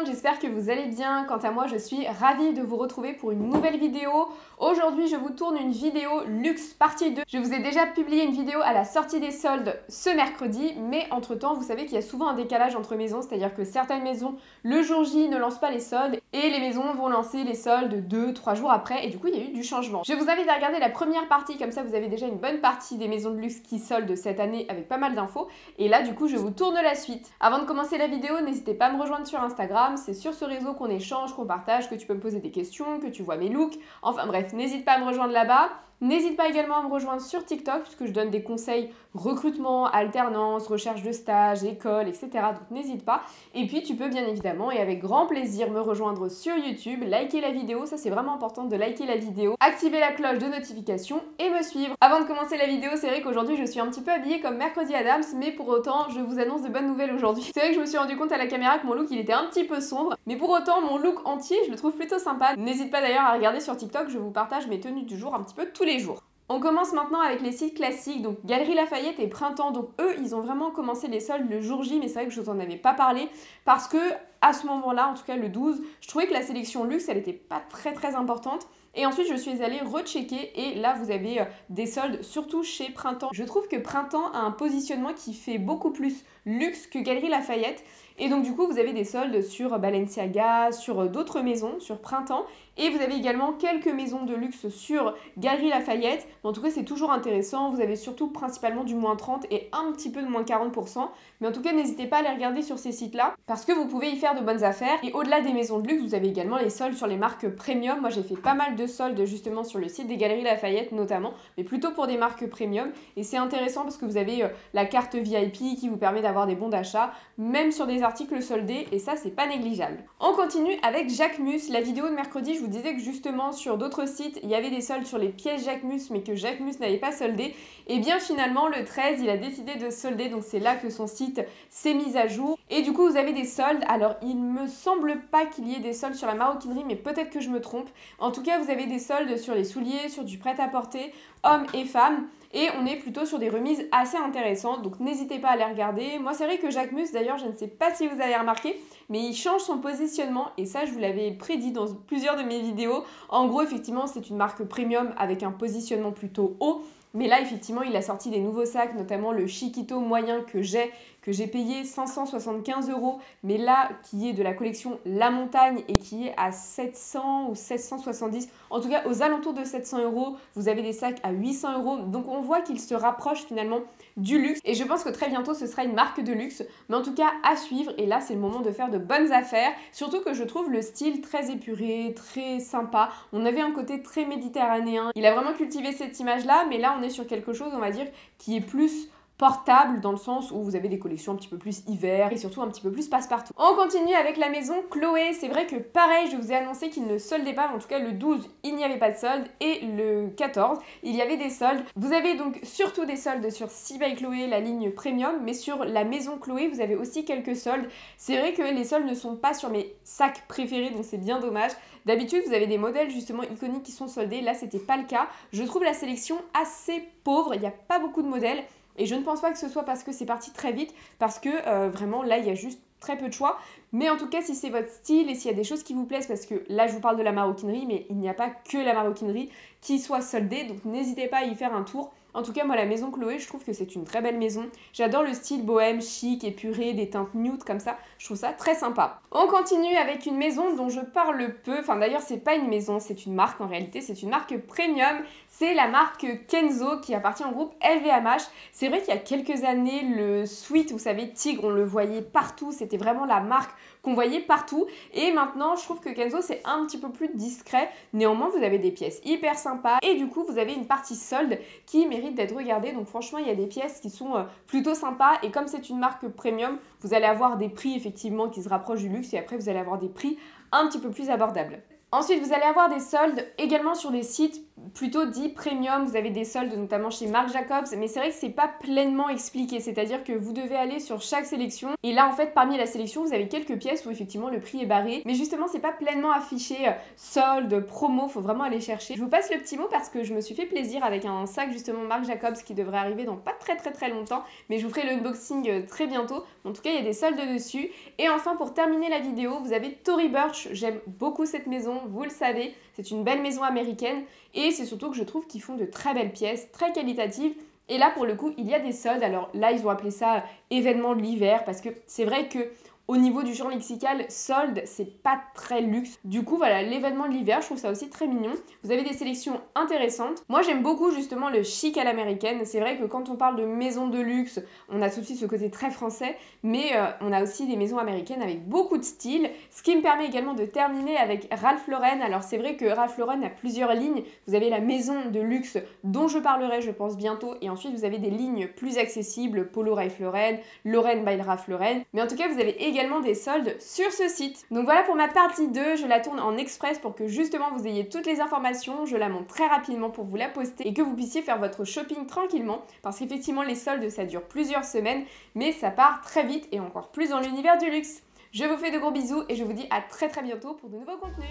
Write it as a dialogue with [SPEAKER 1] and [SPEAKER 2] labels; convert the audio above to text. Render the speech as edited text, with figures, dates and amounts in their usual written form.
[SPEAKER 1] J'espère que vous allez bien. Quant à moi, je suis ravie de vous retrouver pour une nouvelle vidéo. Aujourd'hui, je vous tourne une vidéo luxe partie 2. Je vous ai déjà publié une vidéo à la sortie des soldes ce mercredi, mais entre-temps, vous savez qu'il y a souvent un décalage entre maisons, c'est-à-dire que certaines maisons, le jour J, ne lancent pas les soldes et les maisons vont lancer les soldes 2-3 jours après, et du coup, il y a eu du changement. Je vous invite à regarder la première partie, comme ça, vous avez déjà une bonne partie des maisons de luxe qui soldent cette année avec pas mal d'infos. Et là, du coup, je vous tourne la suite. Avant de commencer la vidéo, n'hésitez pas à me rejoindre sur Instagram. C'est sur ce réseau qu'on échange, qu'on partage, que tu peux me poser des questions, que tu vois mes looks. Enfin bref, n'hésite pas à me rejoindre là-bas. N'hésite pas également à me rejoindre sur TikTok puisque je donne des conseils recrutement, alternance, recherche de stage, école, etc. Donc n'hésite pas. Et puis tu peux bien évidemment et avec grand plaisir me rejoindre sur YouTube, liker la vidéo, ça c'est vraiment important de liker la vidéo, activer la cloche de notification et me suivre. Avant de commencer la vidéo, c'est vrai qu'aujourd'hui je suis un petit peu habillée comme Mercredi Adams, mais pour autant je vous annonce de bonnes nouvelles aujourd'hui. C'est vrai que je me suis rendu compte à la caméra que mon look il était un petit peu sombre, mais pour autant mon look entier je le trouve plutôt sympa. N'hésite pas d'ailleurs à regarder sur TikTok, je vous partage mes tenues du jour un petit peu tous les jours. On commence maintenant avec les sites classiques, donc Galeries Lafayette et Printemps. Donc eux, ils ont vraiment commencé les soldes le jour J, mais c'est vrai que je vous en avais pas parlé parce que à ce moment-là, en tout cas le 12, je trouvais que la sélection luxe, elle était pas très importante. Et ensuite, je suis allée rechecker et là, vous avez des soldes, surtout chez Printemps. Je trouve que Printemps a un positionnement qui fait beaucoup plus luxe que Galeries Lafayette. Et donc du coup, vous avez des soldes sur Balenciaga, sur d'autres maisons, sur Printemps. Et vous avez également quelques maisons de luxe sur Galeries Lafayette. En tout cas, c'est toujours intéressant. Vous avez surtout principalement du moins 30 et un petit peu de moins 40%. Mais en tout cas, n'hésitez pas à aller regarder sur ces sites-là parce que vous pouvez y faire de bonnes affaires. Et au-delà des maisons de luxe, vous avez également les soldes sur les marques premium. Moi, j'ai fait pas mal de soldes justement sur le site des Galeries Lafayette notamment, mais plutôt pour des marques premium. Et c'est intéressant parce que vous avez la carte VIP qui vous permet d'avoir des bons d'achat, même sur des articles soldés, et ça, c'est pas négligeable. On continue avec Jacquemus. La vidéo de mercredi, je vous disais que justement sur d'autres sites, il y avait des soldes sur les pièces Jacquemus, mais que Jacquemus n'avait pas soldé. Et bien finalement, le 13, il a décidé de solder, donc c'est là que son site s'est mis à jour. Et du coup, vous avez des soldes. Alors, il me semble pas qu'il y ait des soldes sur la maroquinerie, mais peut-être que je me trompe. En tout cas, vous avez des soldes sur les souliers, sur du prêt-à-porter, hommes et femmes. Et on est plutôt sur des remises assez intéressantes, donc n'hésitez pas à les regarder. Moi, c'est vrai que Jacquemus, d'ailleurs, je ne sais pas si vous avez remarqué, mais il change son positionnement, et ça, je vous l'avais prédit dans plusieurs de mes vidéos. En gros, effectivement, c'est une marque premium avec un positionnement plutôt haut. Mais là, effectivement, il a sorti des nouveaux sacs, notamment le Chiquito moyen que j'ai payé 575 €, mais là, qui est de la collection La Montagne et qui est à 700 ou 770, en tout cas aux alentours de 700 €, vous avez des sacs à 800 €, donc on voit qu'il se rapproche finalement du luxe, et je pense que très bientôt ce sera une marque de luxe, mais en tout cas à suivre, et là c'est le moment de faire de bonnes affaires, surtout que je trouve le style très épuré, très sympa, on avait un côté très méditerranéen, il a vraiment cultivé cette image-là, mais là on est sur quelque chose, on va dire, qui est plus portable dans le sens où vous avez des collections un petit peu plus hiver et surtout un petit peu plus passe-partout. On continue avec la maison Chloé. C'est vrai que pareil, je vous ai annoncé qu'il ne soldait pas, en tout cas le 12 il n'y avait pas de solde et le 14 il y avait des soldes. Vous avez donc surtout des soldes sur Si by Chloé, la ligne premium, mais sur la maison Chloé vous avez aussi quelques soldes. C'est vrai que les soldes ne sont pas sur mes sacs préférés, donc c'est bien dommage. D'habitude vous avez des modèles justement iconiques qui sont soldés, là c'était pas le cas. Je trouve la sélection assez pauvre, il n'y a pas beaucoup de modèles. Et je ne pense pas que ce soit parce que c'est parti très vite, parce que vraiment là il y a juste très peu de choix. Mais en tout cas si c'est votre style et s'il y a des choses qui vous plaisent, parce que là je vous parle de la maroquinerie, mais il n'y a pas que la maroquinerie qui soit soldée, donc n'hésitez pas à y faire un tour. En tout cas, moi, la maison Chloé, je trouve que c'est une très belle maison. J'adore le style bohème, chic, épuré, des teintes nude comme ça. Je trouve ça très sympa. On continue avec une maison dont je parle peu. Enfin, d'ailleurs, c'est pas une maison, c'est une marque en réalité. C'est une marque premium. C'est la marque Kenzo qui appartient au groupe LVMH. C'est vrai qu'il y a quelques années, le sweat, vous savez, tigre, on le voyait partout. C'était vraiment la marque qu'on voyait partout. Et maintenant, je trouve que Kenzo, c'est un petit peu plus discret. Néanmoins, vous avez des pièces hyper sympas. Et du coup, vous avez une partie solde qui mérite d'être regardée. Donc franchement, il y a des pièces qui sont plutôt sympas. Et comme c'est une marque premium, vous allez avoir des prix effectivement qui se rapprochent du luxe. Et après, vous allez avoir des prix un petit peu plus abordables. Ensuite, vous allez avoir des soldes également sur des sites plutôt dit premium. Vous avez des soldes notamment chez Marc Jacobs, mais c'est vrai que c'est pas pleinement expliqué, c'est-à-dire que vous devez aller sur chaque sélection et là en fait parmi la sélection vous avez quelques pièces où effectivement le prix est barré, mais justement c'est pas pleinement affiché solde, promo, faut vraiment aller chercher. Je vous passe le petit mot parce que je me suis fait plaisir avec un sac justement Marc Jacobs qui devrait arriver dans pas très longtemps, mais je vous ferai l'unboxing très bientôt. En tout cas il y a des soldes dessus. Et enfin pour terminer la vidéo, vous avez Tory Burch. J'aime beaucoup cette maison, vous le savez, c'est une belle maison américaine et c'est surtout que je trouve qu'ils font de très belles pièces, très qualitatives. Et là pour le coup il y a des soldes. Alors là ils ont appelé ça événement de l'hiver parce que c'est vrai que au niveau du champ lexical, solde, c'est pas très luxe. Du coup, voilà, l'événement de l'hiver, je trouve ça aussi très mignon. Vous avez des sélections intéressantes. Moi, j'aime beaucoup justement le chic à l'américaine. C'est vrai que quand on parle de maison de luxe, on a tout de suite ce côté très français, mais on a aussi des maisons américaines avec beaucoup de style. Ce qui me permet également de terminer avec Ralph Lauren. Alors, c'est vrai que Ralph Lauren a plusieurs lignes. Vous avez la maison de luxe dont je parlerai, je pense, bientôt. Et ensuite, vous avez des lignes plus accessibles, Polo Ralph Lauren, Lauren by Ralph Lauren. Mais en tout cas, vous avez également des soldes sur ce site. Donc voilà pour ma partie 2, je la tourne en express pour que justement vous ayez toutes les informations, je la montre très rapidement pour vous la poster et que vous puissiez faire votre shopping tranquillement parce qu'effectivement les soldes ça dure plusieurs semaines mais ça part très vite et encore plus dans l'univers du luxe. Je vous fais de gros bisous et je vous dis à très bientôt pour de nouveaux contenus.